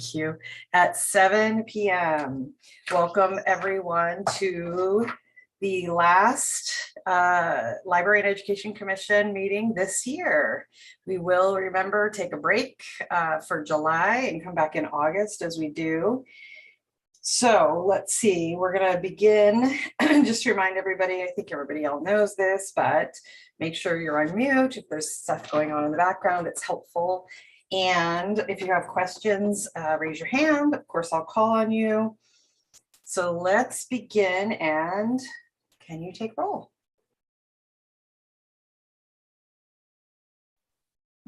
Thank you. At 7 p.m. Welcome everyone to the last Library and Education Commission meeting this year. We will, remember, take a break for July and come back in August as we do. So let's see, we're going to begin. Just to remind everybody, I think everybody else knows this, but make sure you're on mute. If there's stuff going on in the background, it's helpful. And if you have questions, raise your hand. Of course, I'll call on you. So let's begin. And can you take roll?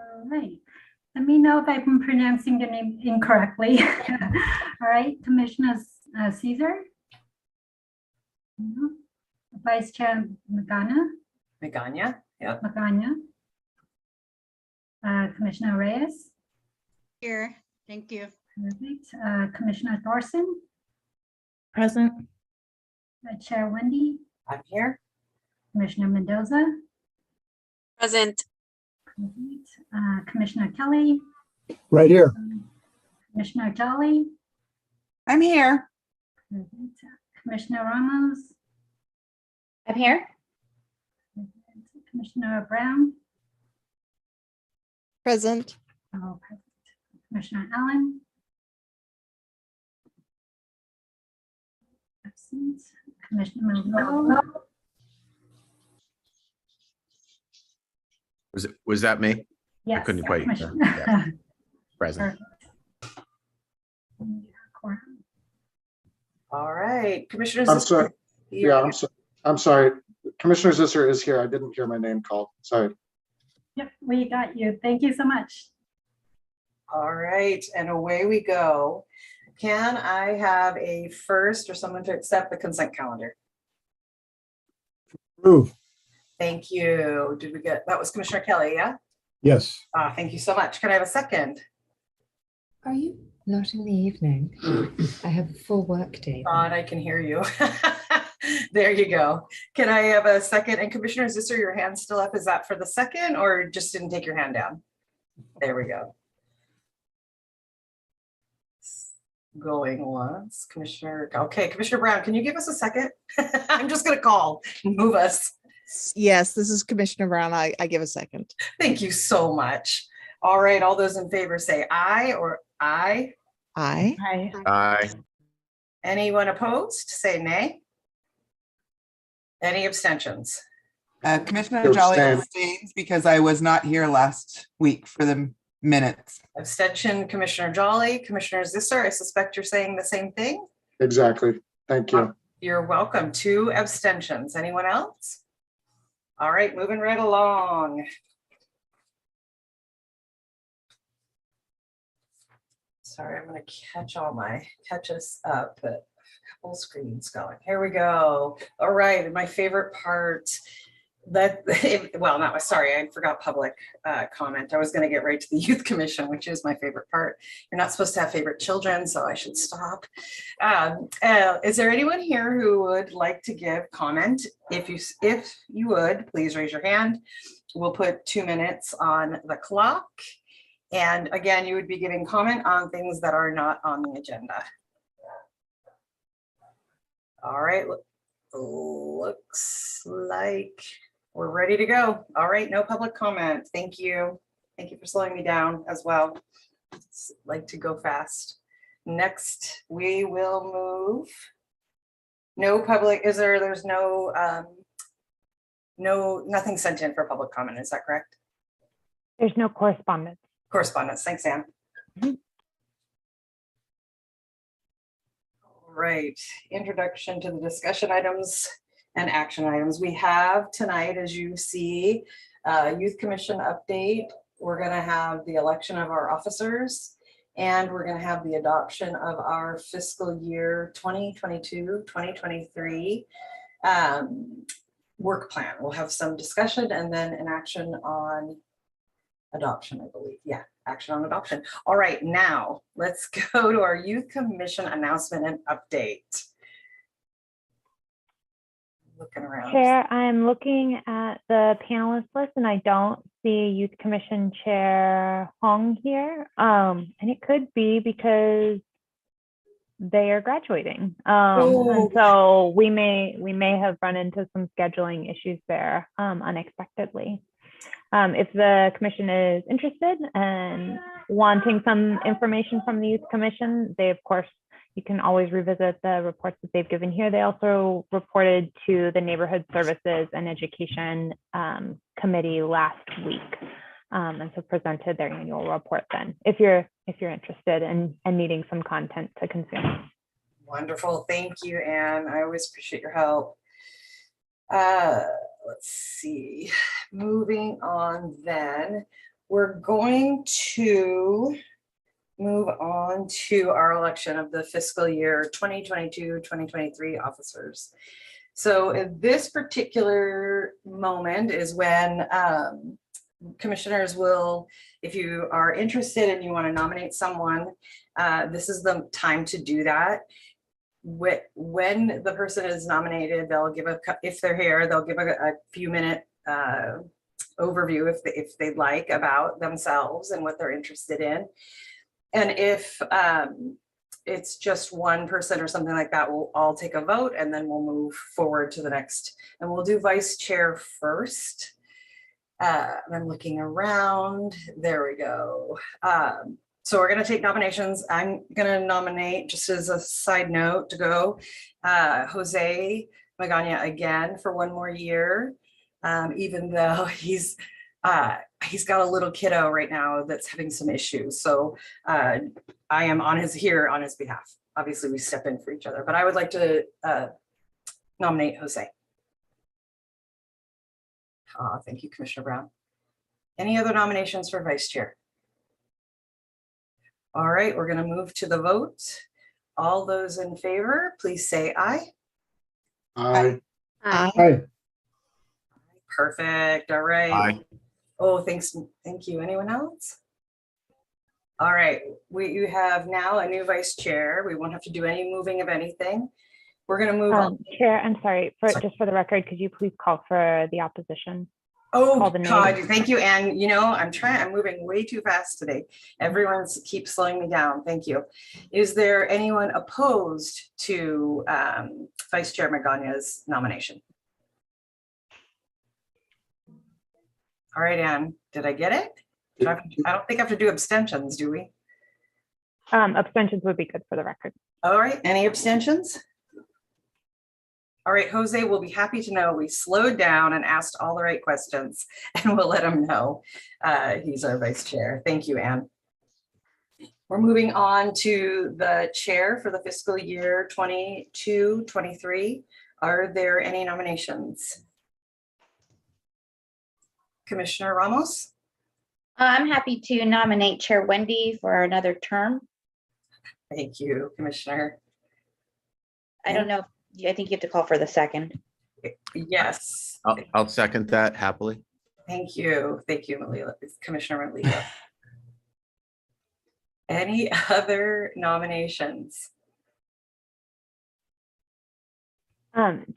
All right. Let me know if I'm pronouncing the name incorrectly. All right, Commissioner Caesar. Vice Chair Magana. Yep. Magana. Commissioner Reyes. Here, thank you. Perfect. Commissioner Thorson. Present. Chair Wendy. I'm here. Commissioner Mendoza. Present. Commissioner Kelly. Right here. Commissioner Jolly. I'm here. Commissioner Ramos. I'm here. Commissioner Brown. Present. Oh, present. Commissioner Allen. Absent. Commissioner Monroe. Was that me? Yes. I couldn't quite. Yeah. Present. All right, Commissioner. I'm sorry. Yeah, I'm sorry. Commissioner Zisser is here. I didn't hear my name called. Sorry. Yep, we got you. Thank you so much. All right, and away we go. Can I have a first or someone to accept the consent calendar? Approve. Thank you. Did we get, that was Commissioner Kelly, yeah? Yes. Thank you so much. Can I have a second? Are you not in the evening? I have a full work day. God, I can hear you. There you go. Can I have a second? And Commissioner Zisser, your hand's still up. Is that for the second or just didn't take your hand down? There we go. Going once, Commissioner. Okay, Commissioner Brown, can you give us a second? I'm just going to call and move us. Yes, this is Commissioner Brown. I give a second. Thank you so much. All right, all those in favor say aye or aye. Aye. Hi. Aye. Anyone opposed? Say nay. Any abstentions? Commissioner Jolly Abstain. abstains because I was not here last week for the minutes. Abstention, Commissioner Jolly. Commissioner Zisser, I suspect you're saying the same thing. Exactly. Thank you. You're welcome. 2 abstentions. Anyone else? All right, moving right along. Sorry, I'm going to catch us up, but a couple screens going. Here we go. All right, my favorite part. Sorry, I forgot public comment. I was going to get right to the Youth Commission, which is my favorite part. You're not supposed to have favorite children, so I should stop. Is there anyone here who would like to give comment? If you would, please raise your hand. We'll put 2 minutes on the clock. And again, you would be giving comment on things that are not on the agenda. All right, looks like we're ready to go. All right, no public comment. Thank you. Thank you for slowing me down as well. Like to go fast. Next, we will move. No public, there's nothing sent in for public comment, is that correct? There's no correspondence. Correspondence, thanks, Ann. All right, introduction to the discussion items and action items. We have tonight, as you see, Youth Commission update. We're going to have the election of our officers, and we're going to have the adoption of our fiscal year 2022-2023 work plan. We'll have some discussion and then an action on adoption, I believe. Yeah, action on adoption. All right, now let's go to our Youth Commission announcement and update. looking around. Chair, I'm looking at the panelist list and I don't see Youth Commission Chair Hong here. And it could be because they are graduating. And so we may have run into some scheduling issues there unexpectedly. If the commission is interested and wanting some information from the Youth Commission, they, of course, you can always revisit the reports that they've given here. They also reported to the Neighborhood Services and Education Committee last week, and so presented their annual report then, if you're interested and needing some content to consume. Wonderful. Thank you, Anne. I always appreciate your help. Let's see. Moving on then, we're going to move on to our election of the fiscal year 2022-2023 officers. So in this particular moment is when commissioners will, if you are interested and you want to nominate someone, this is the time to do that. When the person is nominated, they'll give if they're here, they'll give a few minute overview if they'd like about themselves and what they're interested in. And if it's just one person or something like that, we'll all take a vote and then we'll move forward to the next. And we'll do vice chair first. I'm looking around. There we go. So we're going to take nominations. I'm going to nominate, just as a side note, to go Jose Magana again for one more year, even though he's got a little kiddo right now that's having some issues. So I am on his behalf. Obviously, we step in for each other, but I would like to nominate Jose. Thank you, Commissioner Brown. Any other nominations for vice chair? All right, we're going to move to the vote. All those in favor, please say aye. Aye. Aye. Perfect. All right. Aye. Oh, thanks. Thank you. Anyone else? All right, you have now a new vice chair. We won't have to do any moving of anything. We're going to move on. Chair, I'm sorry, just for the record, could you please call for the opposition? Oh, call the name. God, thank you. And you know, I'm moving way too fast today. Everyone keeps slowing me down. Thank you. Is there anyone opposed to Vice Chair Magana's nomination? All right, Anne, did I get it? I don't think I have to do abstentions, do we? Abstentions would be good for the record. All right, any abstentions? All right, Jose will be happy to know we slowed down and asked all the right questions, and we'll let him know he's our vice chair. Thank you, Anne. We're moving on to the chair for the fiscal year 22-23. Are there any nominations? Commissioner Ramos? I'm happy to nominate Chair Wendy for another term. Thank you, Commissioner. I don't know if I think you have to call for the second. Yes. I'll second that happily. Thank you. Thank you, Malila. It's Commissioner Malila. Any other nominations?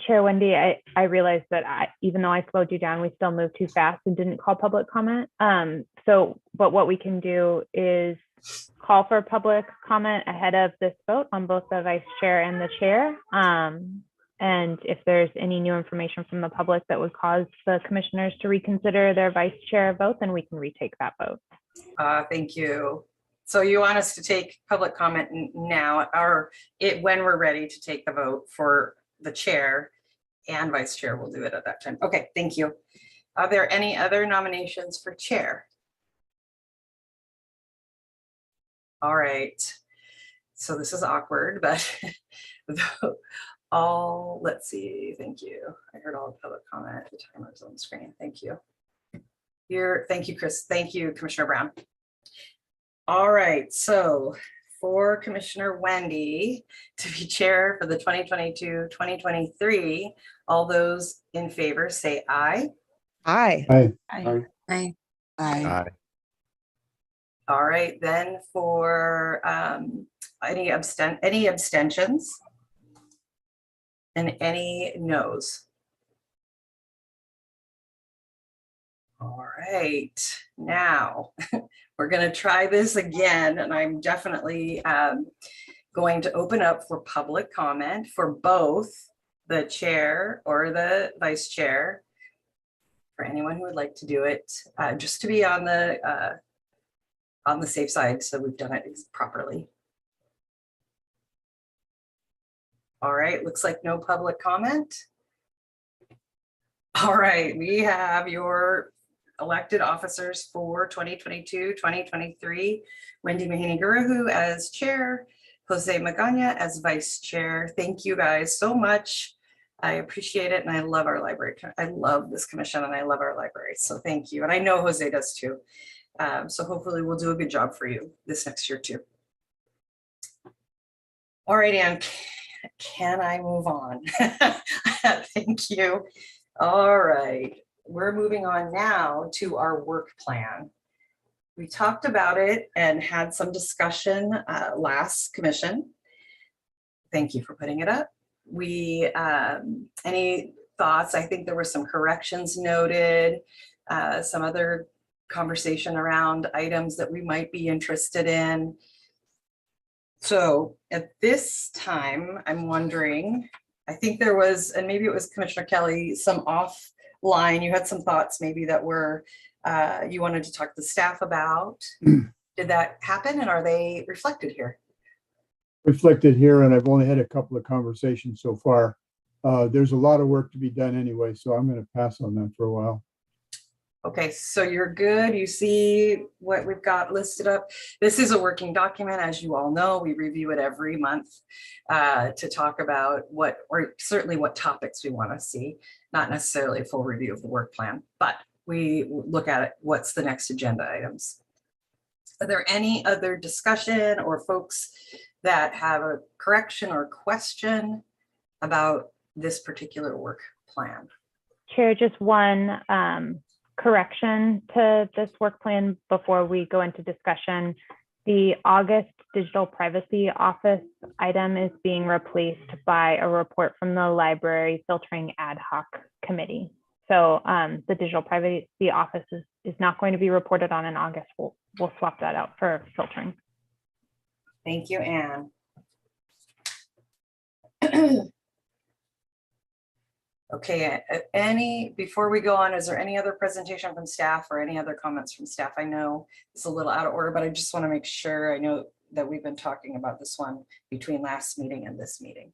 Chair Wendy, I realized that even though I slowed you down, we still moved too fast and didn't call public comment. But what we can do is call for public comment ahead of this vote on both the vice chair and the chair. And if there's any new information from the public that would cause the commissioners to reconsider their vice chair vote, then we can retake that vote. Thank you. So you want us to take public comment now, or when we're ready to take the vote for the chair and vice chair, we'll do it at that time. Okay, thank you. Are there any other nominations for chair? All right, so this is awkward, but let's see, thank you. I heard all the public comment, the timer's on the screen, thank you. Thank you, Chris, thank you, Commissioner Brown. All right, so for Commissioner Wendy to be chair for the 2022-2023, all those in favor say aye. Aye. Aye. Aye. Aye. Aye. All right, then for any abstentions and any noes. All right, now we're going to try this again, and I'm definitely going to open up for public comment for both the chair or the vice chair. For anyone who would like to do it, just to be on the safe side, so we've done it properly. All right, looks like no public comment. All right, we have your elected officers for 2022-2023. Wendy Mahaney-Gurahu as chair, Jose Magana as vice chair. Thank you guys so much. I appreciate it, and I love our library. I love this commission, and I love our library. So thank you, and I know Jose does too. So hopefully we'll do a good job for you this next year too. All right, Ann, can I move on? Thank you. All right, we're moving on now to our work plan. We talked about it and had some discussion last commission. Thank you for putting it up. We, any thoughts? I think there were some corrections noted, some other conversation around items that we might be interested in. So at this time, I'm wondering, I think there was, and maybe it was Commissioner Kelly, some offline, you had some thoughts maybe that were, you wanted to talk to staff about. Did that happen, and are they reflected here? Reflected here, and I've only had a couple of conversations so far. There's a lot of work to be done anyway, so I'm going to pass on that for a while. Okay, so you're good. You see what we've got listed up. This is a working document, as you all know. We review it every month to talk about what, or certainly what topics we want to see, not necessarily a full review of the work plan, but we look at it, what's the next agenda items. Are there any other discussion or folks that have a correction or question about this particular work plan? Chair, just one correction to this work plan before we go into discussion. The August Digital Privacy Office item is being replaced by a report from the Library Filtering Ad Hoc Committee. So the Digital Privacy Office is not going to be reported on in August. We'll swap that out for filtering. Thank you, Anne. Okay, before we go on, is there any other presentation from staff or any other comments from staff? I know it's a little out of order, but I just want to make sure. I know that we've been talking about this one between last meeting and this meeting.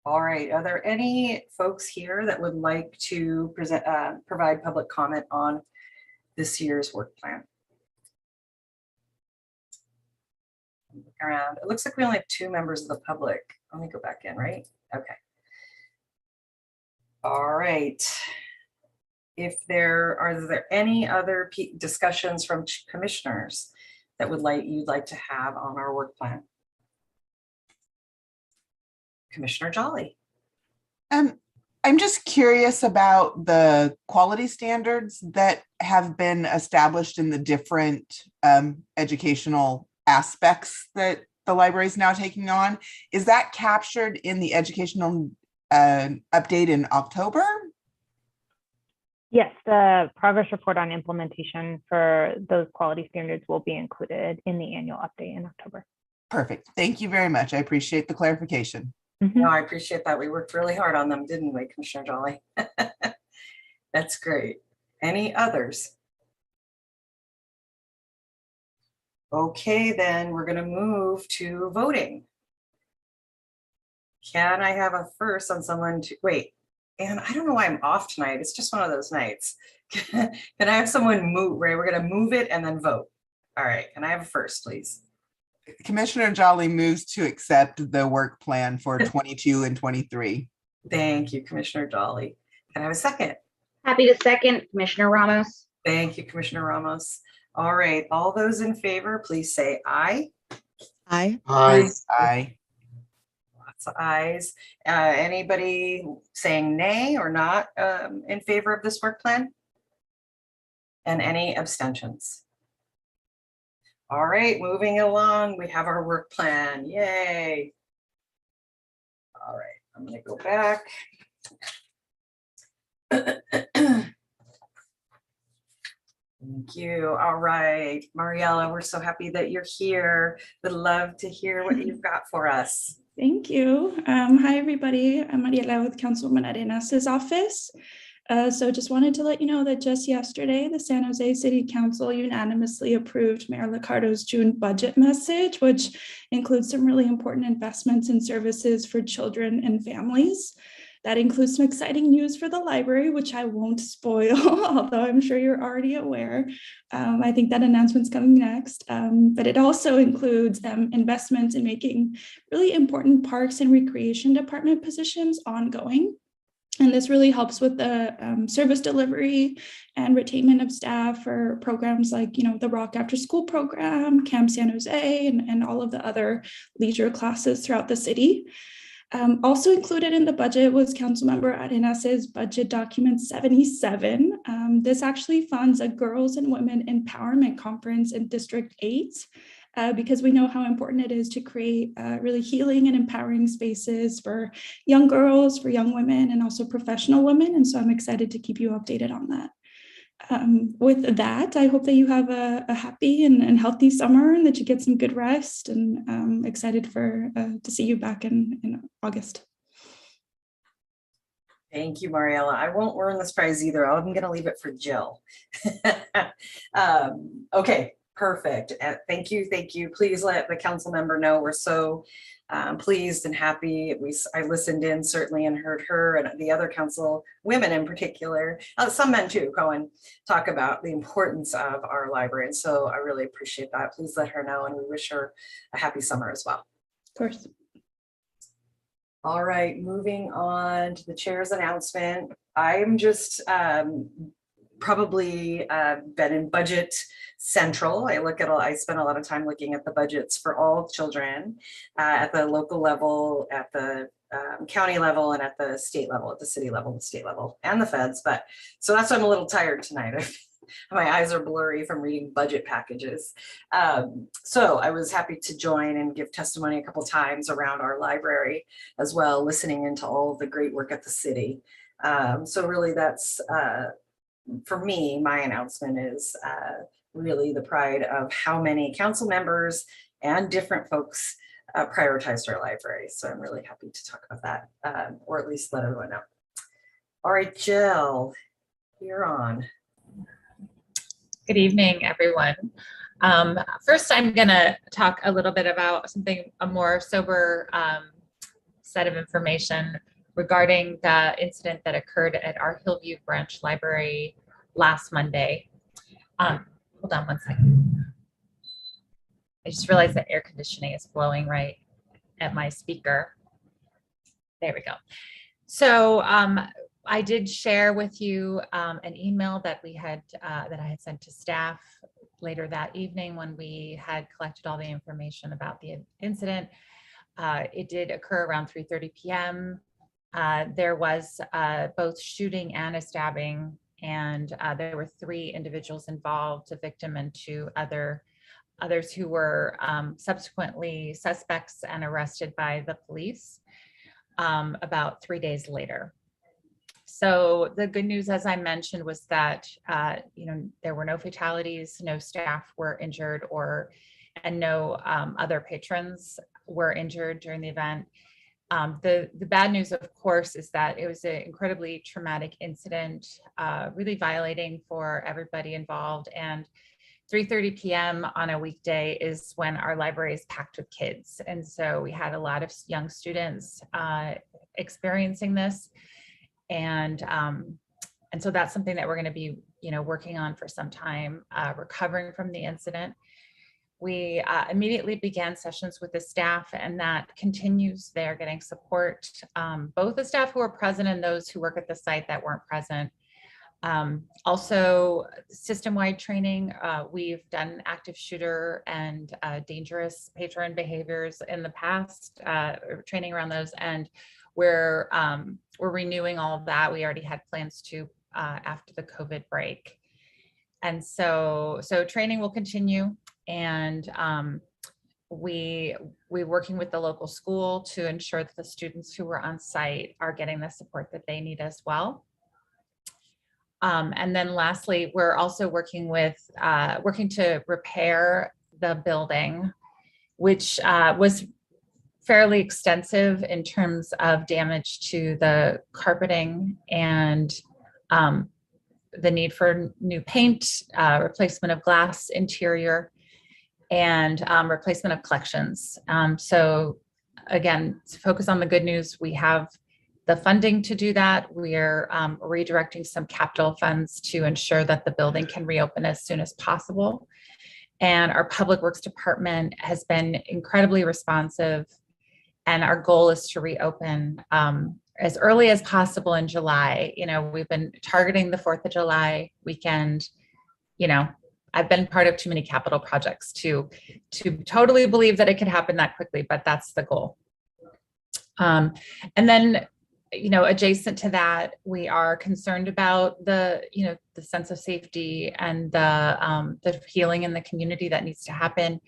All right, are there any folks here that would like to provide public comment on this year's work plan? Look around. It looks like we only have 2 members of the public. Let me go back in, right? Okay. All right. Are there any other discussions from commissioners that you'd like to have on our work plan? Commissioner Jolly. I'm just curious about the quality standards that have been established in the different educational aspects that the library is now taking on. Is that captured in the educational update in October? Yes, the progress report on implementation for those quality standards will be included in the annual update in October. Perfect. Thank you very much. I appreciate the clarification. No, I appreciate that. We worked really hard on them, didn't we, Commissioner Jolly? That's great. Any others? Okay, then we're going to move to voting. Can I have a first on someone to wait? And I don't know why I'm off tonight. It's just one of those nights. Can I have someone move? Right, we're going to move it and then vote. All right, can I have a first, please? Commissioner Jolly moves to accept the work plan for 22 and 23. Thank you, Commissioner Jolly. Can I have a second? Happy to second, Commissioner Ramos. Thank you, Commissioner Ramos. All right, all those in favor, please say aye. Aye. Aye. Aye. Lots of ayes. Anybody saying nay or not in favor of this work plan? And any abstentions? All right, moving along, we have our work plan. Yay. All right, I'm going to go back. Thank you. All right, Mariella, we're so happy that you're here. Would love to hear what you've got for us. Thank you. Hi, everybody. I'm Mariela with Councilwoman Arenas's office. So just wanted to let you know that just yesterday, the San Jose City Council unanimously approved Mayor Licardo's June budget message, which includes some really important investments in services for children and families. That includes some exciting news for the library, which I won't spoil, although I'm sure you're already aware. I think that announcement's coming next, but it also includes investments in making really important parks and recreation department positions ongoing. And this really helps with the service delivery and retainment of staff for programs like, the Rock After School program, Camp San Jose, and all of the other leisure classes throughout the city. Also included in the budget was Councilmember Arenas's budget document 77. This actually funds a girls and women empowerment conference in District 8. Because we know how important it is to create really healing and empowering spaces for young girls, for young women, and also professional women. And so I'm excited to keep you updated on that. With that, I hope that you have a happy and healthy summer and that you get some good rest, and I'm excited to see you back in August. Thank you, Mariella. I won't earn this prize either. I'm going to leave it for Jill. Okay, perfect. Thank you. Thank you. Please let the council member know we're so pleased and happy. I listened in certainly and heard her and the other council women in particular, some men too, Cohen, talk about the importance of our library. And so I really appreciate that. Please let her know, and we wish her a happy summer as well. Of course. All right, moving on to the chair's announcement. I'm just probably been in Budget Central. I spent a lot of time looking at the budgets for all children at the local level, at the county level, and at the state level, at the city level, the state level, and the feds. But so that's why I'm a little tired tonight. My eyes are blurry from reading budget packages. So I was happy to join and give testimony a couple times around our library as well, listening into all of the great work at the city. So really that's, for me, my announcement is really the pride of how many council members and different folks prioritized our library. So I'm really happy to talk about that, or at least let everyone know. All right, Jill, you're on. Good evening, everyone. First, I'm going to talk a little bit about a more sober set of information regarding the incident that occurred at our Hillview Branch Library last Monday. Hold on one second. I just realized that air conditioning is blowing right at my speaker. There we go. So I did share with you an email that we had that I had sent to staff later that evening when we had collected all the information about the incident. It did occur around 3:30 p.m. There was both shooting and a stabbing, and there were 3 individuals involved, a victim and 2 others who were subsequently suspects and arrested by the police about 3 days later. So the good news, as I mentioned, was that there were no fatalities, no staff were injured, and no other patrons were injured during the event. The bad news, of course, is that it was an incredibly traumatic incident, really violating for everybody involved. And 3:30 p.m. on a weekday is when our library is packed with kids. And so we had a lot of young students experiencing this. And so that's something that we're going to be, working on for some time, recovering from the incident. We immediately began sessions with the staff, and that continues. They're getting support, both the staff who are present and those who work at the site that weren't present. Also, system-wide training. We've done active shooter and dangerous patron behaviors in the past, training around those, and we're renewing all of that. We already had plans to after the COVID break. And so training will continue, and we're working with the local school to ensure that the students who were on site are getting the support that they need as well. And then lastly, we're also working to repair the building, which was fairly extensive in terms of damage to the carpeting and the need for new paint, replacement of glass interior, and replacement of collections. So again, to focus on the good news, we have the funding to do that. We're redirecting some capital funds to ensure that the building can reopen as soon as possible. And our Public Works Department has been incredibly responsive. And our goal is to reopen as early as possible in July. You know, we've been targeting the 4th of July weekend. You know, I've been part of too many capital projects to totally believe that it could happen that quickly, but that's the goal. And then, you know, adjacent to that, we are concerned about the sense of safety and the healing in the community that needs to happen.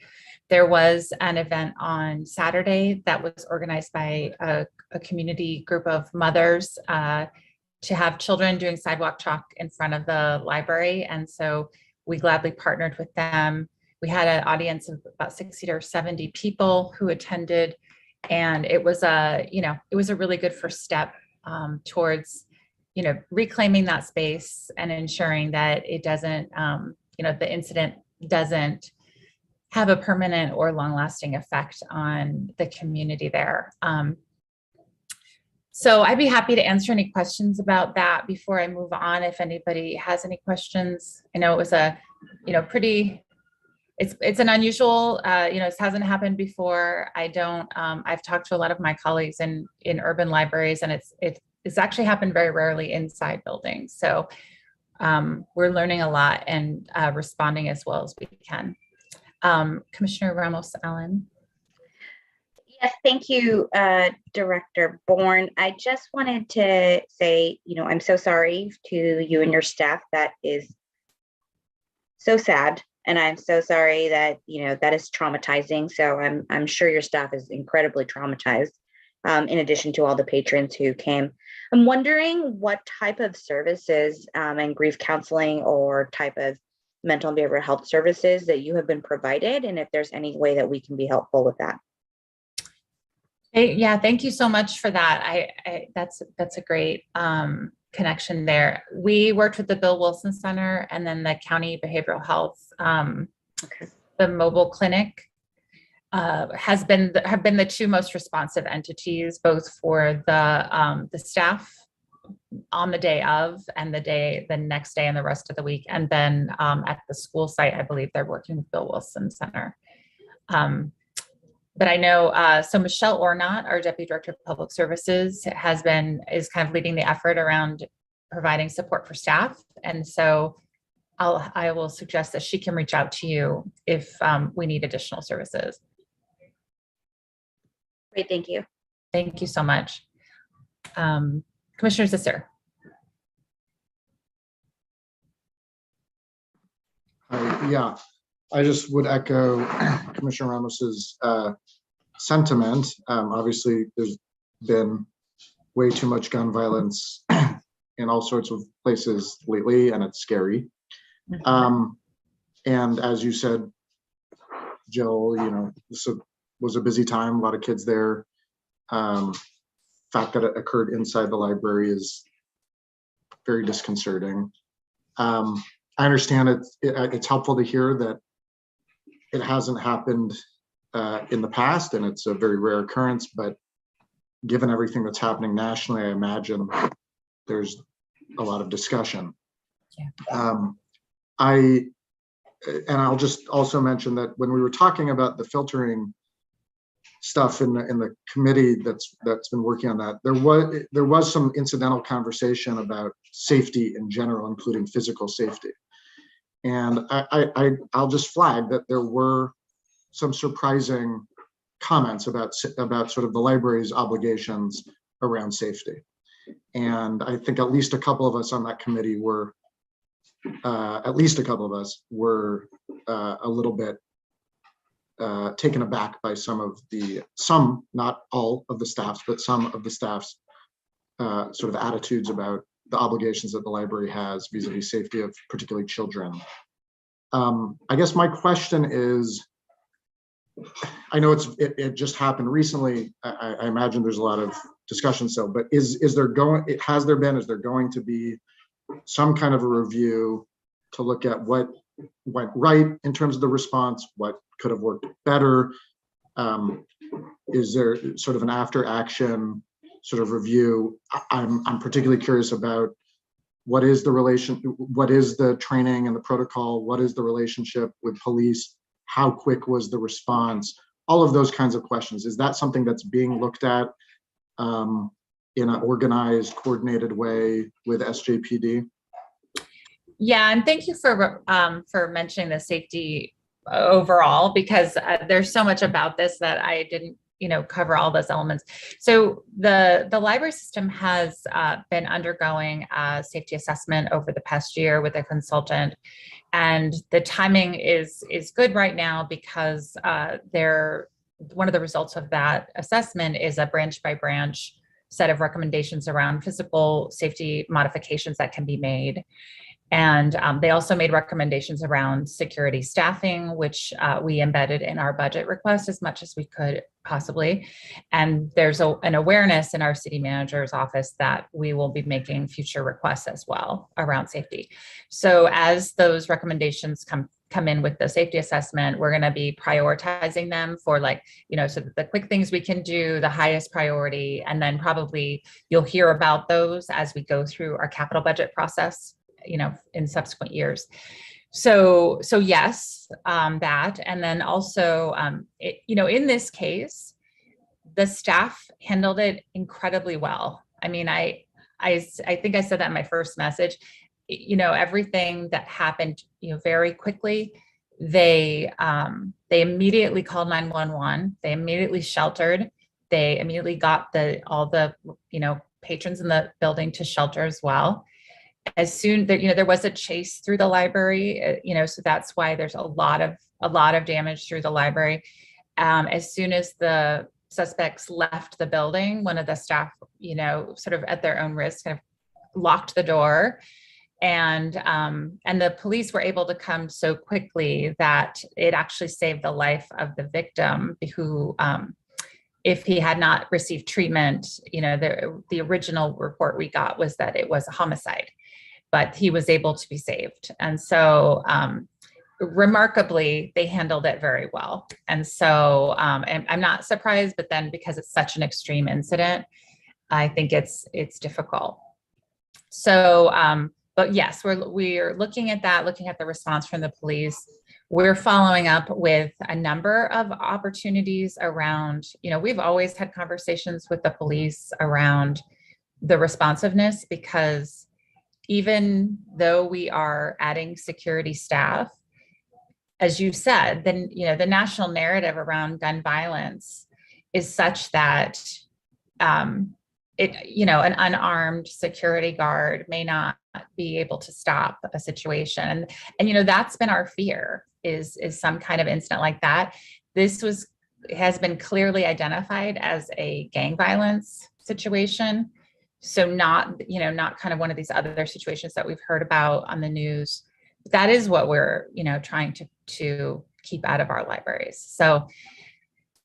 There was an event on Saturday that was organized by a community group of mothers to have children doing sidewalk chalk in front of the library. And so we gladly partnered with them. We had an audience of about 60 or 70 people who attended. And it was a really good first step towards, reclaiming that space and ensuring that it doesn't, the incident doesn't have a permanent or long-lasting effect on the community there. So I'd be happy to answer any questions about that before I move on. If anybody has any questions, I know it was a, it's an unusual, this hasn't happened before. I've talked to a lot of my colleagues in urban libraries, and it's actually happened very rarely inside buildings. So we're learning a lot and responding as well as we can. Commissioner Ramos-Allen. Yes, thank you, Director Bourne. I just wanted to say, I'm so sorry to you and your staff. That is so sad. And I'm so sorry that, that is traumatizing. So I'm sure your staff is incredibly traumatized, in addition to all the patrons who came. I'm wondering what type of services and grief counseling or type of mental and behavioral health services that you have been provided, and if there's any way that we can be helpful with that. Yeah, thank you so much for that. That's a great connection there. We worked with the Bill Wilson Center and then the County Behavioral Health, the mobile clinic have been the two most responsive entities, both for the staff on the day of and the next day and the rest of the week. And then at the school site, I believe they're working with Bill Wilson Center. But I know, so Michelle Ornott, our Deputy Director of Public Services, is kind of leading the effort around providing support for staff. And so I will suggest that she can reach out to you if we need additional services. Great, thank you. Thank you so much. Commissioner Zisser. Yeah, I just would echo Commissioner Ramos's sentiment. Obviously, there's been way too much gun violence in all sorts of places lately, and it's scary. And as you said, Jill, this was a busy time, a lot of kids there. Fact that it occurred inside the library is very disconcerting. I understand it's helpful to hear that it hasn't happened in the past, and it's a very rare occurrence, but given everything that's happening nationally, I imagine there's a lot of discussion. Yeah. I'll just also mention that when we were talking about the filtering stuff in the committee that's been working on that, there was some incidental conversation about safety in general, including physical safety. And I'll just flag that there were some surprising comments about sort of the library's obligations around safety. And I think at least a couple of us on that committee were, a little bit taken aback by not all of the staffs, but some of the staff's sort of attitudes about the obligations that the library has vis-a-vis safety of particularly children. I guess my question is, I know it just happened recently. I imagine there's a lot of discussion still, but is there going to be some kind of a review to look at what went right in terms of the response, what could have worked better? Is there sort of an after action sort of review? I'm particularly curious about what is the training and the protocol? What is the relationship with police? How quick was the response? All of those kinds of questions. Is that something that's being looked at in an organized, coordinated way with SJPD? Yeah, and thank you for mentioning the safety overall, because there's so much about this that I didn't, cover all those elements. So the library system has been undergoing a safety assessment over the past year with a consultant, and the timing is good right now because one of the results of that assessment is a branch by branch set of recommendations around physical safety modifications that can be made. And they also made recommendations around security staffing, which we embedded in our budget request as much as we could possibly. And there's an awareness in our city manager's office that we will be making future requests as well around safety. So as those recommendations come in with the safety assessment, we're going to be prioritizing them for so the quick things we can do, the highest priority, and then probably you'll hear about those as we go through our capital budget process, in subsequent years. So yes, that, and then also, in this case, the staff handled it incredibly well. I mean, I think I said that in my first message. Everything that happened, very quickly. They immediately called 911. They immediately sheltered. They immediately got all the patrons in the building to shelter as well. As soon that there was a chase through the library, so that's why there's a lot of damage through the library. As soon as the suspects left the building, one of the staff, sort of at their own risk, kind of locked the door, and the police were able to come so quickly that it actually saved the life of the victim, who, if he had not received treatment, the original report we got was that it was a homicide, but he was able to be saved. And so remarkably, they handled it very well. And so and I'm not surprised, but then because it's such an extreme incident, I think it's difficult. So, but yes, we're looking at that, looking at the response from the police. We're following up with a number of opportunities around, we've always had conversations with the police around the responsiveness, because even though we are adding security staff, as you said, then, the national narrative around gun violence is such that an unarmed security guard may not be able to stop a situation. And that's been our fear, is some kind of incident like that. This has been clearly identified as a gang violence situation. So not kind of one of these other situations that we've heard about on the news. That is what we're, trying to keep out of our libraries. So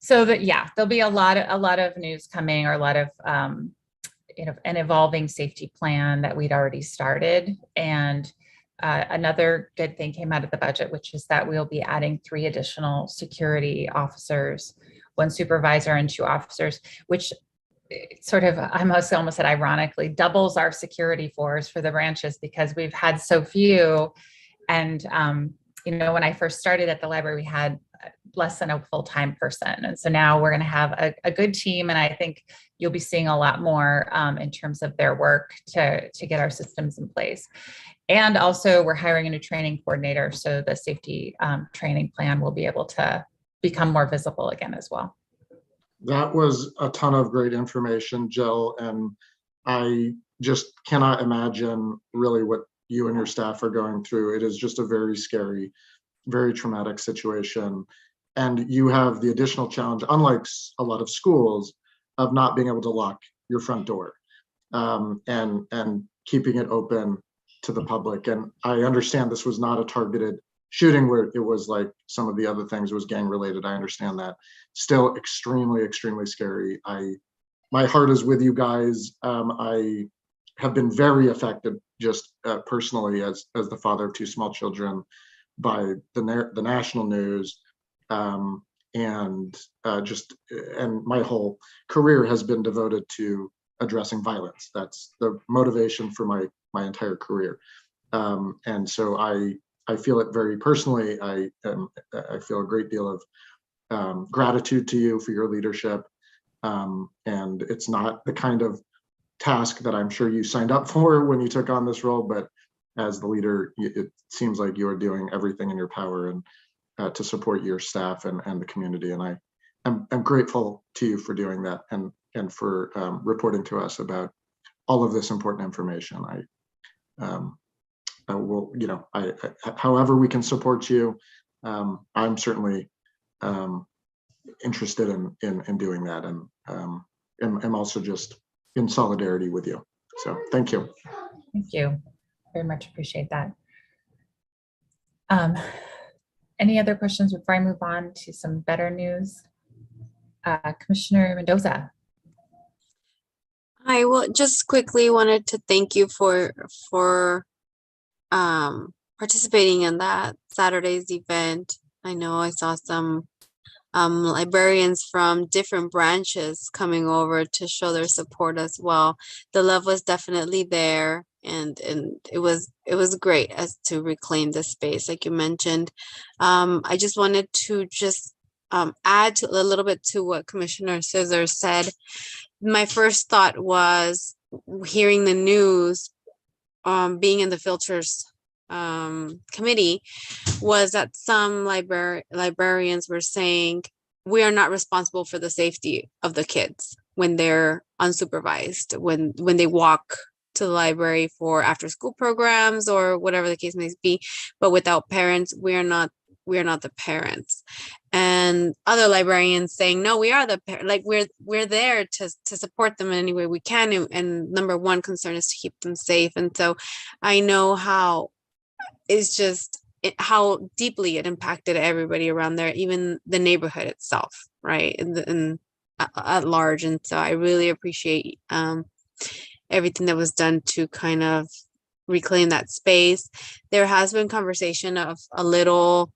that, yeah, there'll be a lot of news coming, or a lot of, an evolving safety plan that we'd already started. And another good thing came out of the budget, which is that we'll be adding 3 additional security officers, 1 supervisor and 2 officers, which sort of, I almost said ironically, doubles our security force for the branches, because we've had so few. And, when I first started at the library, we had less than a full-time person. And so now we're going to have a good team. And I think you'll be seeing a lot more in terms of their work to get our systems in place. And also we're hiring a new training coordinator. So the safety training plan will be able to become more visible again as well. That was a ton of great information, Jill. And I just cannot imagine really what you and your staff are going through. It is just a very scary, very traumatic situation. And you have the additional challenge, unlike a lot of schools, of not being able to lock your front door. And keeping it open to the public. And I understand this was not a targeted shooting where it was like some of the other things was gang related. I understand that. Still extremely, extremely scary. My heart is with you guys. I have been very affected just personally as the father of two small children by the national news. And my whole career has been devoted to addressing violence. That's the motivation for my entire career. And so I feel it very personally. I feel a great deal of gratitude to you for your leadership. And it's not the kind of task that I'm sure you signed up for when you took on this role, but as the leader, it seems like you are doing everything in your power and to support your staff and the community. And I'm grateful to you for doing that and for reporting to us about all of this important information. I will, however we can support you, I'm certainly interested in doing that, and I'm also just in solidarity with you. So thank you. Thank you. Very much appreciate that. Any other questions before I move on to some better news? Commissioner Mendoza. I will just quickly wanted to thank you for participating in that Saturday's event. I know I saw some librarians from different branches coming over to show their support as well. The love was definitely there, and it was great as to reclaim the space, like you mentioned. I just wanted to add to a little bit to what Commissioner Scissor said. My first thought was hearing the news, being in the filters committee, was that some librarians were saying we are not responsible for the safety of the kids when they're unsupervised, when they walk to the library for after school programs or whatever the case may be, but without parents, we are not the parents. And other librarians saying, no, we are the like we're there to support them in any way we can, and number one concern is to keep them safe. And so I know how how deeply it impacted everybody around there, even the neighborhood itself, right, and at large. And so I really appreciate everything that was done to kind of reclaim that space. There has been conversation of a little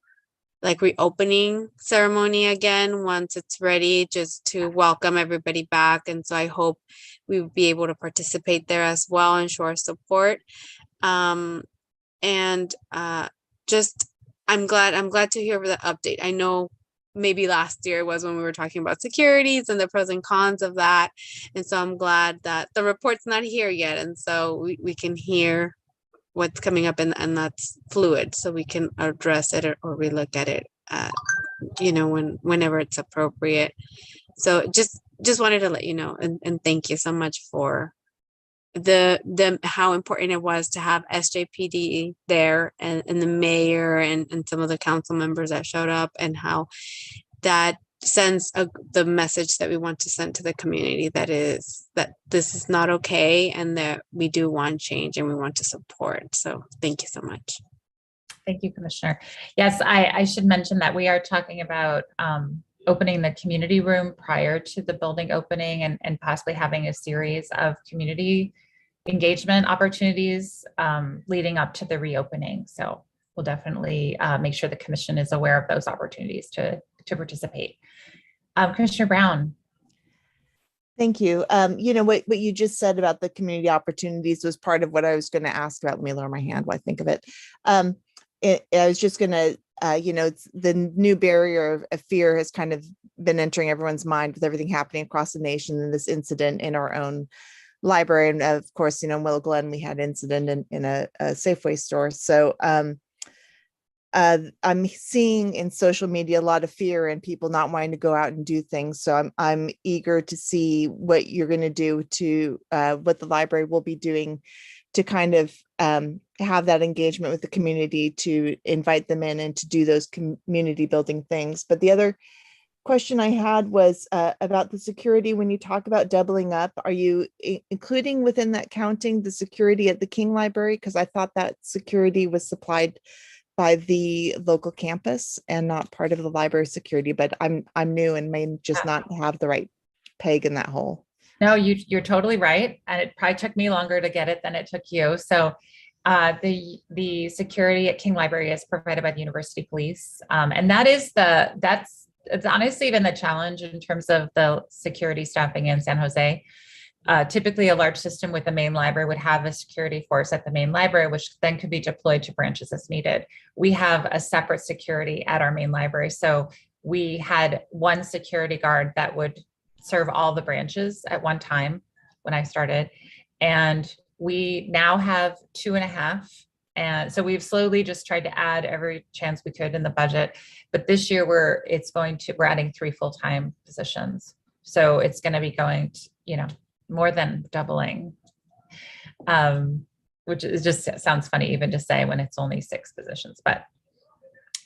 like reopening ceremony again once it's ready, just to welcome everybody back. And so I hope we will be able to participate there as well and show our support. I'm glad to hear the update. I know maybe last year was when we were talking about securities and the pros and cons of that. And so I'm glad that the report's not here yet. And so we can hear what's coming up, and that's fluid, so we can address it or relook at it, whenever it's appropriate. So just wanted to let you know, and thank you so much for the how important it was to have SJPD there, and the mayor and some of the council members that showed up, and how that sends the message that we want to send to the community, that this is not okay, and that we do want change and we want to support. So thank you so much. Thank you, Commissioner. Yes, I should mention that we are talking about opening the community room prior to the building opening, and possibly having a series of community engagement opportunities leading up to the reopening. So we'll definitely make sure the commission is aware of those opportunities to participate. Commissioner Brown. Thank you. What you just said about the community opportunities was part of what I was going to ask about. Let me lower my hand while I think of it. I was just going to, it's the new barrier of fear has kind of been entering everyone's mind with everything happening across the nation, and this incident in our own library. And of course, in Willow Glen, we had incident in a Safeway store. So I'm seeing in social media a lot of fear and people not wanting to go out and do things. So I'm eager to see what you're going to do to what the library will be doing to kind of have that engagement with the community, to invite them in and to do those community building things. But the other question I had was about the security. When you talk about doubling up, are you including within that counting the security at the King Library? Because I thought that security was supplied by the local campus and not part of the library security, but I'm new and may just not have the right peg in that hole. No, you're totally right. And it probably took me longer to get it than it took you. So the security at King Library is provided by the University Police. And it's honestly been the challenge in terms of the security staffing in San Jose. Typically a large system with the main library would have a security force at the main library, which then could be deployed to branches as needed. We have a separate security at our main library. So we had one security guard that would serve all the branches at one time when I started. And we now have 2.5. And so we've slowly just tried to add every chance we could in the budget. But this year we're adding 3 full-time positions. So it's going to be going to, more than doubling, which is just sounds funny even to say when it's only 6 positions, but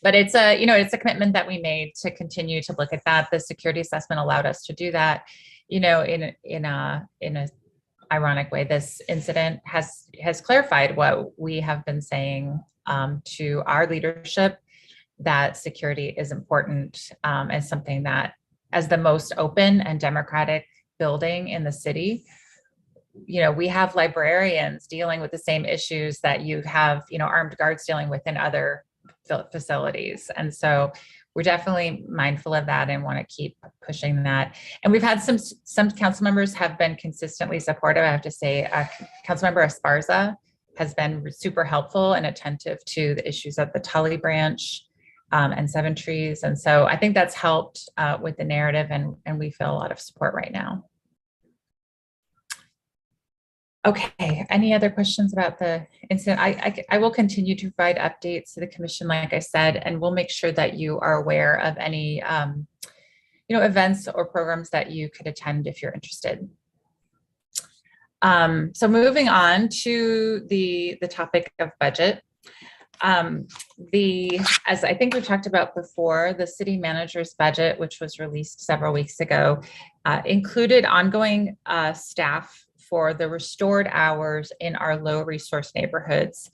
it's it's a commitment that we made to continue to look at that. The security assessment allowed us to do that, in a ironic way. This incident has clarified what we have been saying to our leadership, that security is important, as something that, as the most open and democratic building in the city, we have librarians dealing with the same issues that you have, armed guards dealing with in other facilities. And so we're definitely mindful of that and want to keep pushing that. And we've had some council members have been consistently supportive. I have to say, Councilmember Esparza has been super helpful and attentive to the issues of the Tully branch and Seven Trees. And so I think that's helped with the narrative, and we feel a lot of support right now. Okay, any other questions about the incident? I will continue to provide updates to the commission, like I said, and we'll make sure that you are aware of any events or programs that you could attend if you're interested. So moving on to the topic of budget. As I think we talked about before, the city manager's budget, which was released several weeks ago, included ongoing staff for the restored hours in our low resource neighborhoods.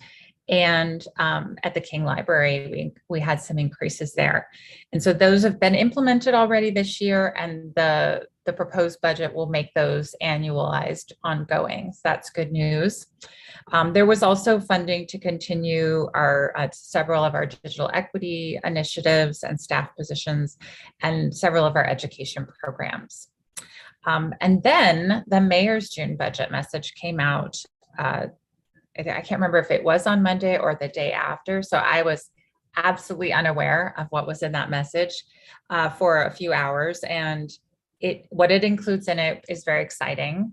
And at the King Library, we had some increases there. And so those have been implemented already this year, and the proposed budget will make those annualized ongoing. So that's good news. There was also funding to continue our several of our digital equity initiatives and staff positions, and several of our education programs. And then the mayor's June budget message came out. I can't remember if it was on Monday or the day after. So I was absolutely unaware of what was in that message for a few hours. And what it includes in it is very exciting.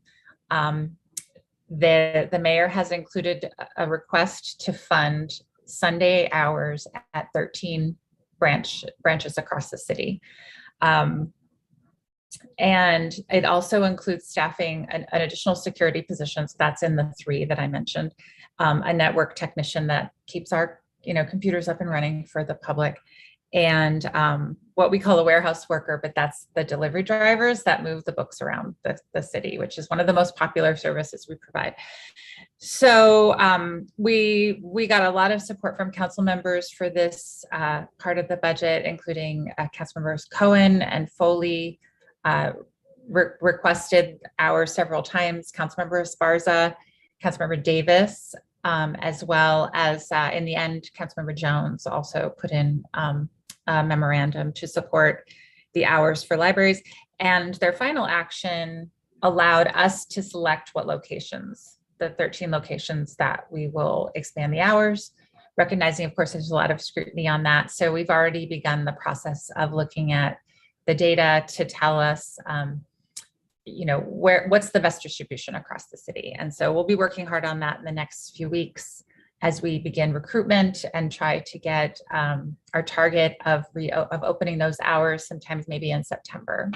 The mayor has included a request to fund Sunday hours at 13 branches across the city. And it also includes staffing an additional security positions. That's in the 3 that I mentioned, a network technician that keeps our computers up and running for the public, and what we call a warehouse worker, but that's the delivery drivers that move the books around the city, which is one of the most popular services we provide. So we got a lot of support from council members for this part of the budget, including council members Cohen and Foley. Requested hours several times, Councilmember Esparza, Councilmember Davis, as well as in the end, Councilmember Jones also put in a memorandum to support the hours for libraries. And their final action allowed us to select what locations, the 13 locations that we will expand the hours, recognizing, of course, there's a lot of scrutiny on that. So we've already begun the process of looking at the data to tell us, what's the best distribution across the city. And so we'll be working hard on that in the next few weeks as we begin recruitment and try to get our target of opening those hours sometimes maybe in September.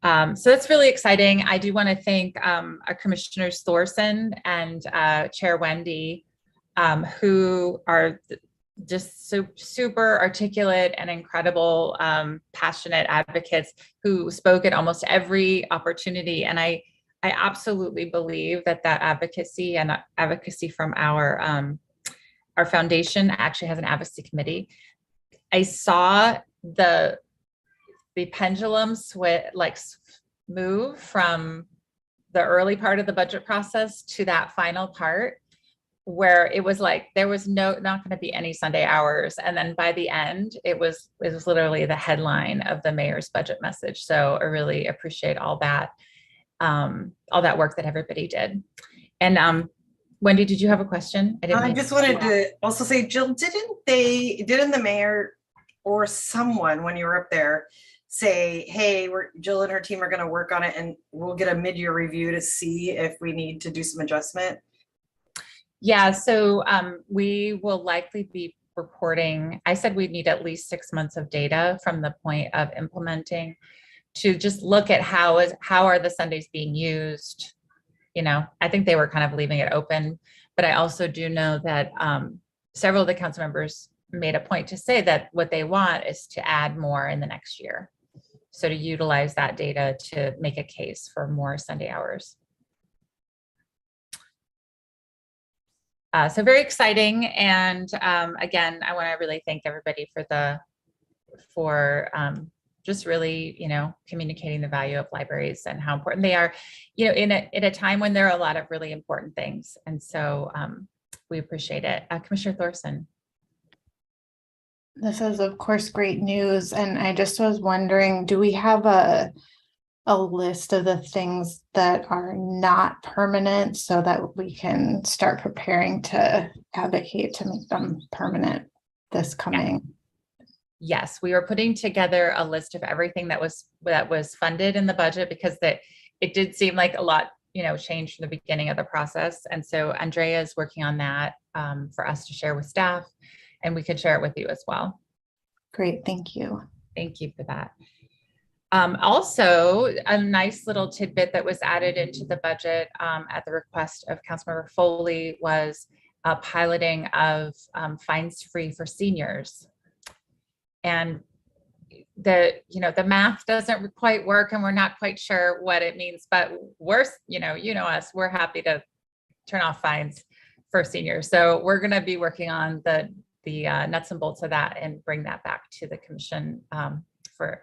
So that's really exciting. I do want to thank our commissioners Thorson and Chair Wendy, who are just super articulate and incredible, passionate advocates who spoke at almost every opportunity. And I absolutely believe that advocacy and advocacy from our foundation actually has an advocacy committee. I saw the pendulum move from the early part of the budget process to that final part, where it was like there was not going to be any Sunday hours, and then by the end it was literally the headline of the mayor's budget message. So I really appreciate all that work that everybody did. And Wendy, did you have a question? I just wanted to also say, Jill, didn't the mayor or someone, when you were up there, say, hey, Jill and her team are going to work on it and we'll get a mid-year review to see if we need to do some adjustment? Yeah, so we will likely be reporting. I said we'd need at least 6 months of data from the point of implementing to just look at how are the Sundays being used. You know, I think they were kind of leaving it open, but I also do know that several of the council members made a point to say that what they want is to add more in the next year. So to utilize that data to make a case for more Sunday hours. So very exciting. And again, I want to really thank everybody for just really, communicating the value of libraries and how important they are, in a time when there are a lot of really important things. And so we appreciate it. Commissioner Thorson. This is, of course, great news. And I just was wondering, do we have a list of the things that are not permanent so that we can start preparing to advocate to make them permanent this coming? Yes, we were putting together a list of everything that was funded in the budget, because it did seem like a lot, changed from the beginning of the process. And so Andrea is working on that for us to share with staff, and we could share it with you as well. Great, thank you. Thank you for that. Also, a nice little tidbit that was added into the budget at the request of Councilmember Foley was piloting of fines free for seniors. And the math doesn't quite work, and we're not quite sure what it means, but we're, us, we're happy to turn off fines for seniors. So we're going to be working on the nuts and bolts of that and bring that back to the commission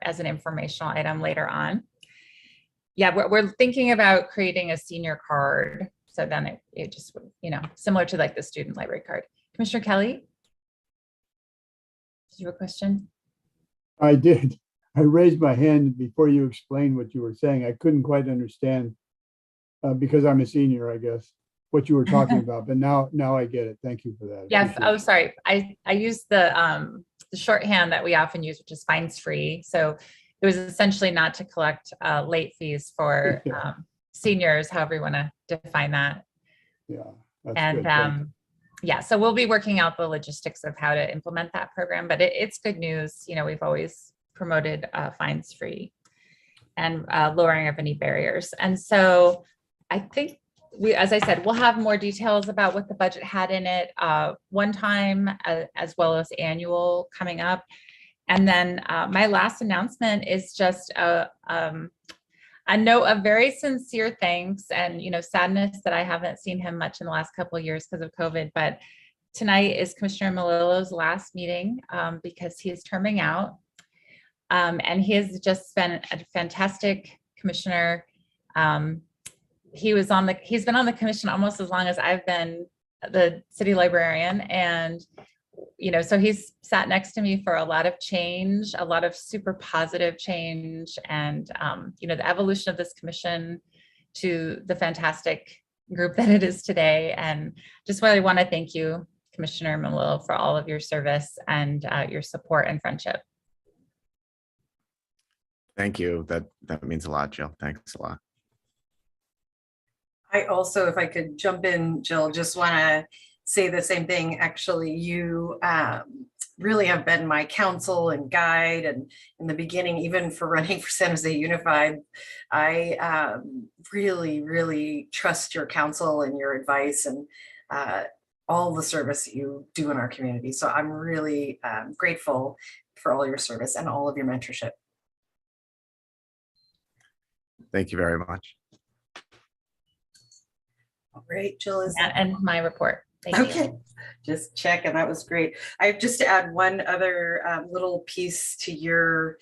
as an informational item later on. Yeah, we're thinking about creating a senior card. So then it just, similar to like the student library card. Commissioner Kelly? Did you have a question? I did. I raised my hand before you explained what you were saying. I couldn't quite understand because I'm a senior, I guess, what you were talking about. But now I get it. Thank you for that. Yes. Oh, sorry. I used the shorthand that we often use, which is fines free. So it was essentially not to collect late fees for seniors, however you want to define that. Yeah. And yeah, so we'll be working out the logistics of how to implement that program, but it's good news. We've always promoted fines free and lowering of any barriers. And so I think as I said, we'll have more details about what the budget had in it one time as well as annual coming up. And then my last announcement is just a note of very sincere thanks and, sadness that I haven't seen him much in the last couple of years because of COVID. But tonight is Commissioner Melillo's last meeting because he is terming out. And he has just been a fantastic commissioner. He's been on the commission almost as long as I've been the city librarian. And so he's sat next to me for a lot of change, a lot of super positive change, and the evolution of this commission to the fantastic group that it is today. And just really want to thank you, Commissioner Melillo, for all of your service and your support and friendship. Thank you. That means a lot, Jill. Thanks a lot. I also, if I could jump in, Jill, just want to say the same thing. Actually, you really have been my counsel and guide, and in the beginning, even for running for San Jose Unified, I really, really trust your counsel and your advice, and all the service that you do in our community. So I'm really grateful for all your service and all of your mentorship. Thank you very much. All right, Jill, is Yeah, that and my report. Thank you. okay? Just check, and that was great. I have just to add one other little piece to your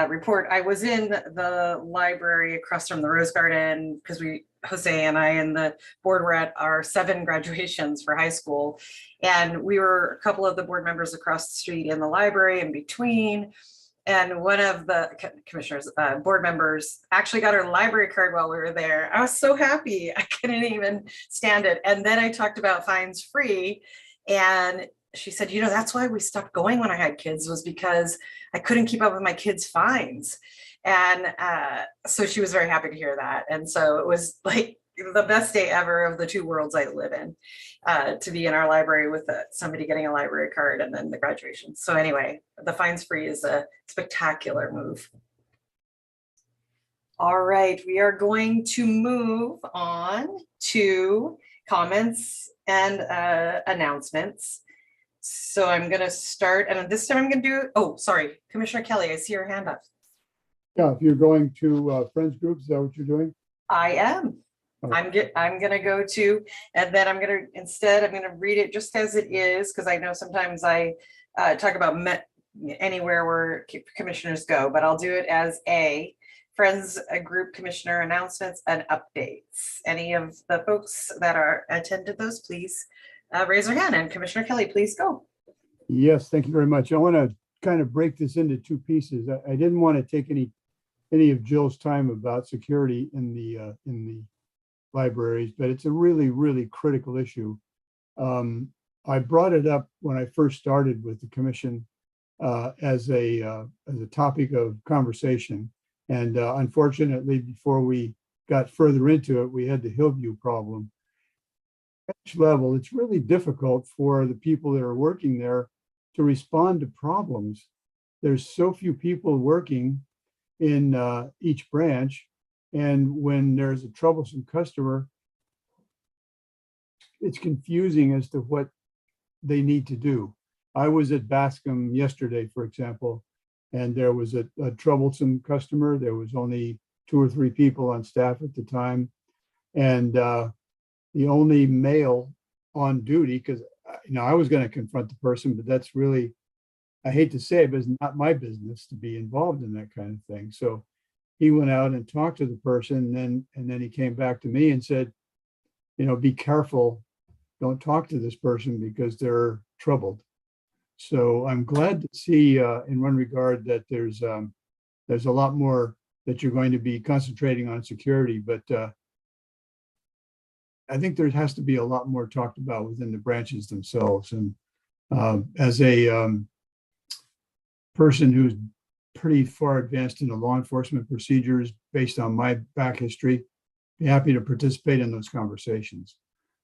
report. I was in the library across from the Rose Garden because Jose and I and the board were at our 7 graduations for high school. And we were a couple of the board members across the street in the library in between. And one of the commissioners, board members actually got her library card while we were there. I was so happy. I couldn't even stand it. And then I talked about fines free. And she said, you know, that's why we stopped going when I had kids, was because I couldn't keep up with my kids' fines. And so she was very happy to hear that. And so it was like the best day ever of the 2 worlds I live in, to be in our library with somebody getting a library card and then the graduation. So anyway, the fines free is a spectacular move. All right, we are going to move on to comments and announcements. So I'm going to start, and this time I'm going to do, oh, sorry, Commissioner Kelly, I see your hand up. Yeah, if you're going to friends groups, is that what you're doing? I am. Okay. I'm going to go to, and then I'm going to read it just as it is, because I know sometimes I talk about anywhere where commissioners go, but I'll do it as a friends group commissioner announcements and updates. Any of the folks that are attended those, please raise their hand, and Commissioner Kelly, please go. Yes, thank you very much. I want to kind of break this into 2 pieces. I didn't want to take any of Jill's time about security in the libraries, but it's a really, really critical issue. I brought it up when I first started with the commission as a topic of conversation. And unfortunately, before we got further into it, we had the Hillview problem. At each level, it's really difficult for the people that are working there to respond to problems. There's so few people working in each branch. And when there's a troublesome customer, it's confusing as to what they need to do. I was at Bascom yesterday, for example, and there was a troublesome customer. There was only 2 or 3 people on staff at the time. And the only male on duty, because I was going to confront the person, but that's really, I hate to say it, but it's not my business to be involved in that kind of thing. So he went out and talked to the person, and then he came back to me and said, be careful, don't talk to this person because they're troubled. So I'm glad to see in one regard that there's a lot more that you're going to be concentrating on security, but I think there has to be a lot more talked about within the branches themselves. And as a person who's pretty far advanced in the law enforcement procedures based on my back history, be happy to participate in those conversations.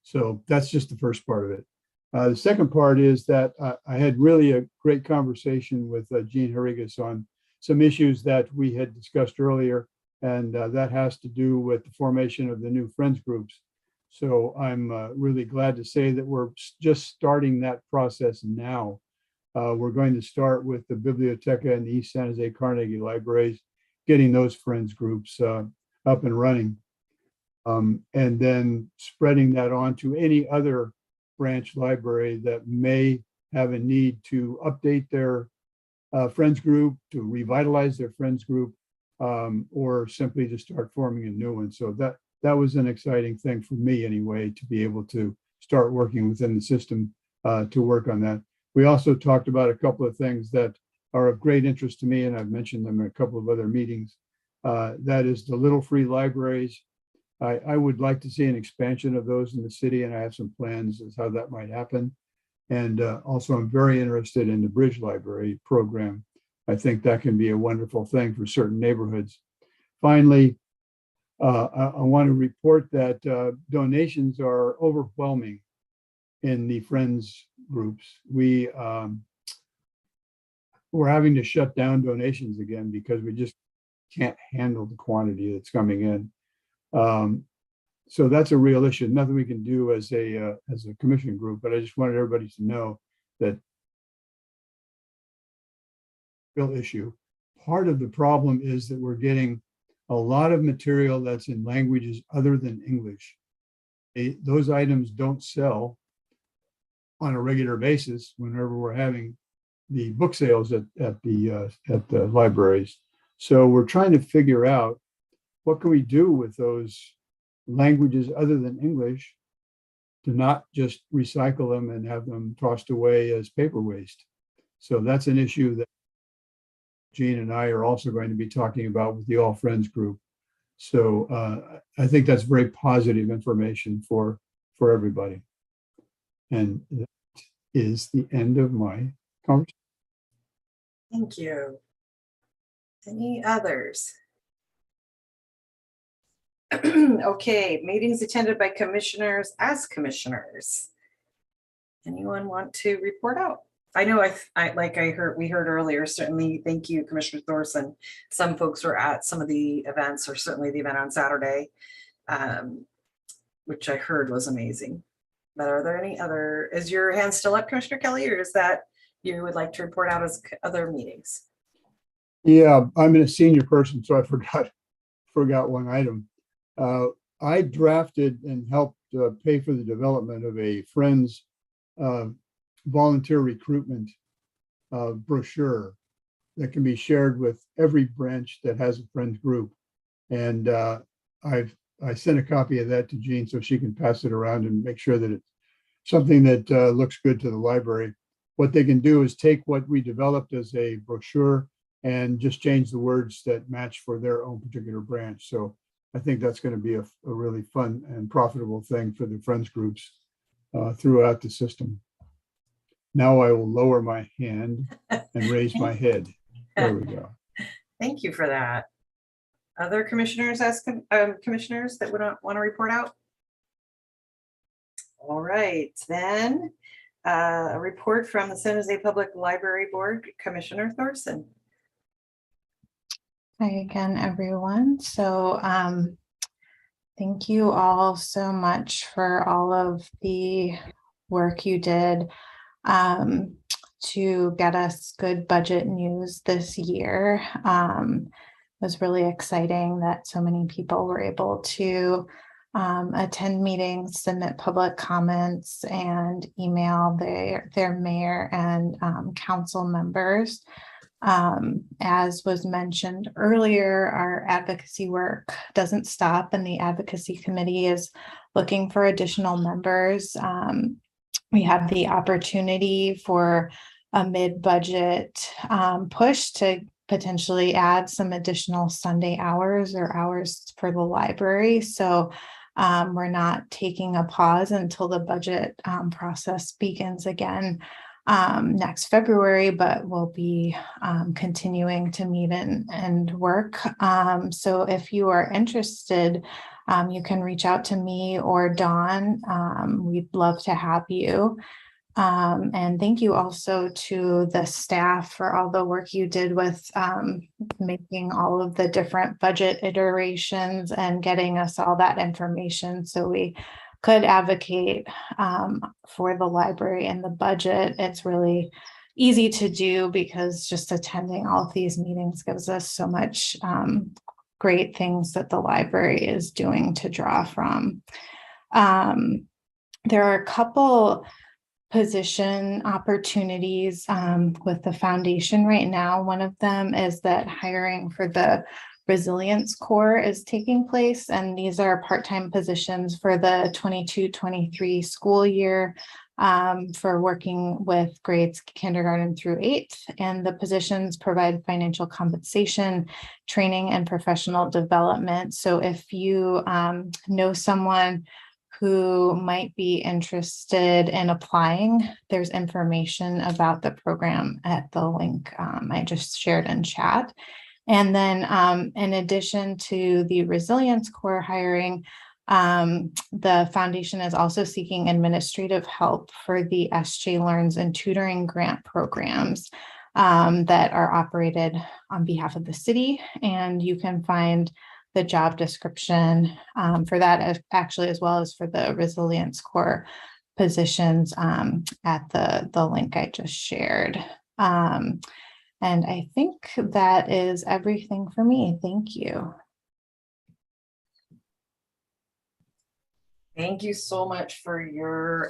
So that's just the first part of it. The second part is that I had really a great conversation with Jean Harigas on some issues that we had discussed earlier, and that has to do with the formation of the new friends groups. So I'm really glad to say that we're just starting that process now. We're going to start with the Biblioteca and the East San Jose Carnegie Libraries, getting those friends groups up and running. And then spreading that on to any other branch library that may have a need to update their friends group, to revitalize their friends group, or simply to start forming a new one. So that was an exciting thing for me anyway, to be able to start working within the system to work on that. We also talked about a couple of things that are of great interest to me, and I've mentioned them in a couple of other meetings. That is the little free libraries. I would like to see an expansion of those in the city, and I have some plans as how that might happen. And also, I'm very interested in the Bridge Library program. I think that can be a wonderful thing for certain neighborhoods. Finally, I want to report that donations are overwhelming in the Friends groups. We're having to shut down donations again because we just can't handle the quantity that's coming in. So that's a real issue. Nothing we can do as a commission group, but I just wanted everybody to know that real issue. Part of the problem is that we're getting a lot of material that's in languages other than English. Those items don't sell on a regular basis whenever we're having the book sales at the libraries. So we're trying to figure out what can we do with those languages other than English to not just recycle them and have them tossed away as paper waste. So that's an issue that Jean and I are also going to be talking about with the All Friends group. So I think that's very positive information for everybody. And that is the end of my conversation. Thank you. Any others? Okay, meetings attended by commissioners as commissioners. Anyone want to report out? I know we heard earlier, certainly, thank you, Commissioner Thorson. Some folks were at some of the events, or certainly the event on Saturday, which I heard was amazing. But are there any other, is your hand still up, Commissioner Kelly, or is that you would like to report out as other meetings? Yeah, I'm a senior person, so I forgot one item. I drafted and helped pay for the development of a Friends volunteer recruitment brochure that can be shared with every branch that has a Friends group. And I sent a copy of that to Jean so she can pass it around and make sure that it's something that looks good to the library. What they can do is take what we developed as a brochure and just change the words that match for their own particular branch. So I think that's going to be a really fun and profitable thing for the Friends groups throughout the system. Now I will lower my hand and raise my head. There we go. Thank you for that. Other commissioners as commissioners that would want to report out? All right, then a report from the San Jose Public Library Board, Commissioner Thorson. Hi again, everyone. So thank you all so much for all of the work you did to get us good budget news this year. It was really exciting that so many people were able to attend meetings, submit public comments, and email their mayor and council members. As was mentioned earlier, our advocacy work doesn't stop, and the advocacy committee is looking for additional members. We have the opportunity for a mid-budget push to potentially add some additional Sunday hours or hours for the library. So we're not taking a pause until the budget process begins again next February, but we'll be continuing to meet and work. So if you are interested, you can reach out to me or Dawn. We'd love to have you. And thank you also to the staff for all the work you did with making all of the different budget iterations and getting us all that information so we could advocate for the library and the budget. It's really easy to do because just attending all of these meetings gives us so much great things that the library is doing to draw from. There are a couple position opportunities with the foundation right now. One of them is that hiring for the Resilience Corps is taking place, and these are part-time positions for the 22-23 school year for working with grades kindergarten through 8th, and the positions provide financial compensation, training, and professional development. So if you know someone who might be interested in applying, there's information about the program at the link I just shared in chat. And then in addition to the Resilience Corps hiring, the foundation is also seeking administrative help for the SJ Learns and tutoring grant programs that are operated on behalf of the city. And you can find the job description for that, actually, as well as for the Resilience Corps positions at the link I just shared. And I think that is everything for me. Thank you. Thank you so much for your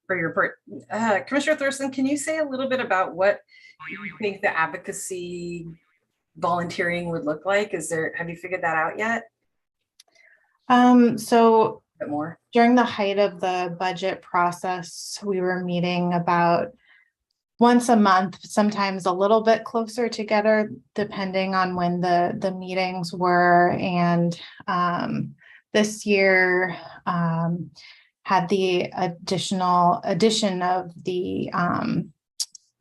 Commissioner Thorson, can you say a little bit about what you think the advocacy volunteering would look like? Have you figured that out yet? So A bit more. during the height of the budget process, we were meeting about once a month, sometimes a little bit closer together, depending on when the meetings were. And this year had the addition of the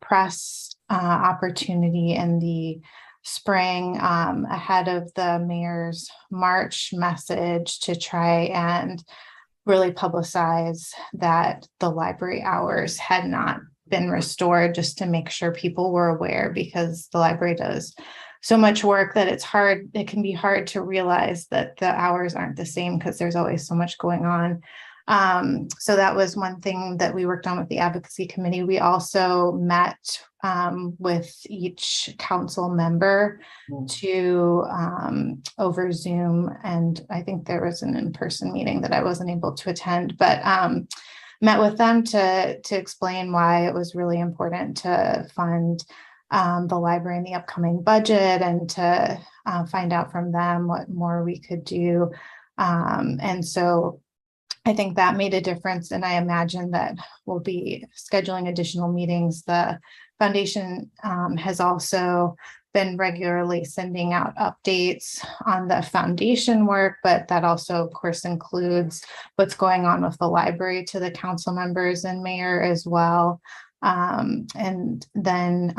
press opportunity in the spring ahead of the mayor's March message to try and really publicize that the library hours had not been restored, just to make sure people were aware, because the library does so much work that it can be hard to realize that the hours aren't the same because there's always so much going on. So that was one thing that we worked on with the advocacy committee. We also met with each council member to over Zoom, and I think there was an in-person meeting that I wasn't able to attend, but met with them to explain why it was really important to fund the library in the upcoming budget, and to find out from them what more we could do. And so I think that made a difference, and I imagine that we'll be scheduling additional meetings. The foundation has also been regularly sending out updates on the foundation work, but that also, of course, includes what's going on with the library to the council members and mayor as well. And then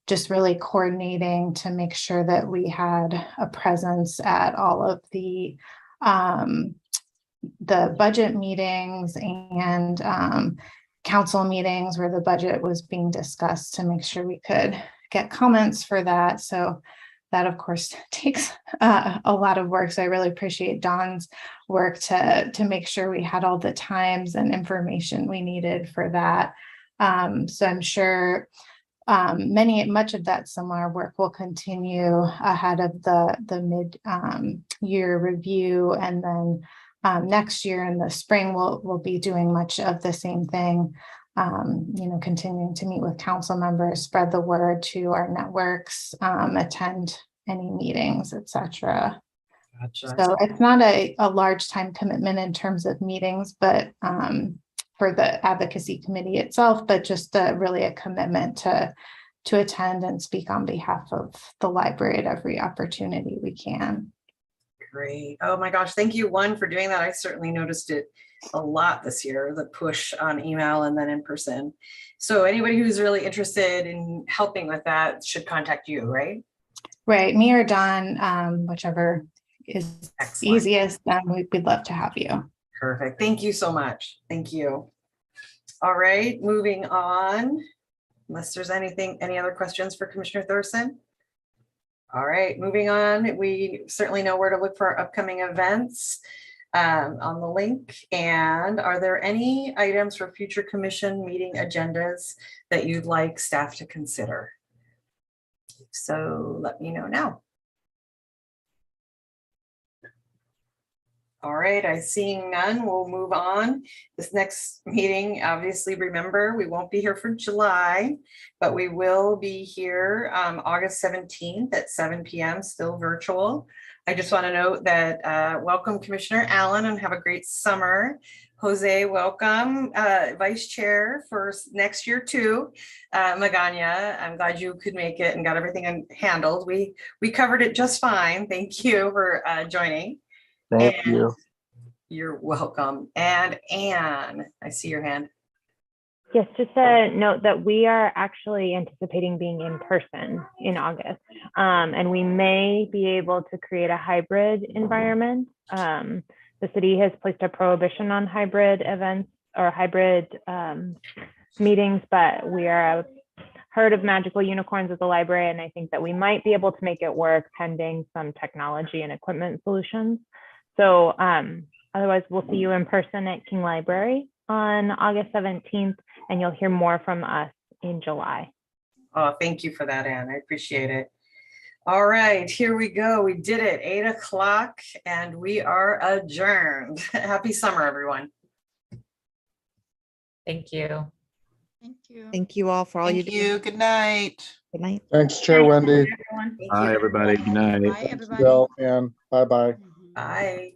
just really coordinating to make sure that we had a presence at all of the budget meetings and council meetings where the budget was being discussed, to make sure we could get comments for that. So that, of course, takes a lot of work. So I really appreciate Dawn's work to make sure we had all the times and information we needed for that. So I'm sure much of that similar work will continue ahead of the mid-year review, and then next year in the spring we'll be doing much of the same thing. Continuing to meet with council members, spread the word to our networks, attend any meetings, etc. Gotcha. So it's not a large time commitment in terms of meetings, but for the advocacy committee itself, but just really a commitment to attend and speak on behalf of the library at every opportunity we can. Great. Oh my gosh, thank you, one, for doing that. I certainly noticed it a lot this year, the push on email and then in person. So anybody who's really interested in helping with that should contact you, right? Right, me or Dawn, whichever is Excellent. easiest, we'd love to have you. Perfect. Thank you so much. Thank you. All right, moving on. Unless there's any other questions for Commissioner Thorson? All right, moving on. We certainly know where to look for our upcoming events on the link. And are there any items for future commission meeting agendas that you'd like staff to consider? So let me know now. All right, I seeing none, we'll move on. This next meeting, obviously, remember, we won't be here for July, but we will be here August 17th at 7 p.m., still virtual. I just want to note that welcome Commissioner Allen and have a great summer. Jose, welcome, Vice Chair for next year too. Magana, I'm glad you could make it and got everything handled. We covered it just fine. Thank you for joining. Thank you. You're welcome. And Anne, I see your hand. Yes, just a note that we are actually anticipating being in person in August. And we may be able to create a hybrid environment. The city has placed a prohibition on hybrid events or hybrid meetings, but we are heard of magical unicorns at the library, and I think that we might be able to make it work pending some technology and equipment solutions. So otherwise, we'll see you in person at King Library on August 17th, and you'll hear more from us in July. Oh, thank you for that, Anne. I appreciate it. All right, here we go. We did it, 8 o'clock, and we are adjourned. Happy summer, everyone. Thank you. Thank you. Thank you all for all you Thank do. you. Good night. Good night. Thanks, Chair Wendy. Thank Hi, you. everybody. Good night. Bye, Thanks, everybody. Bill, and bye-bye. Bye.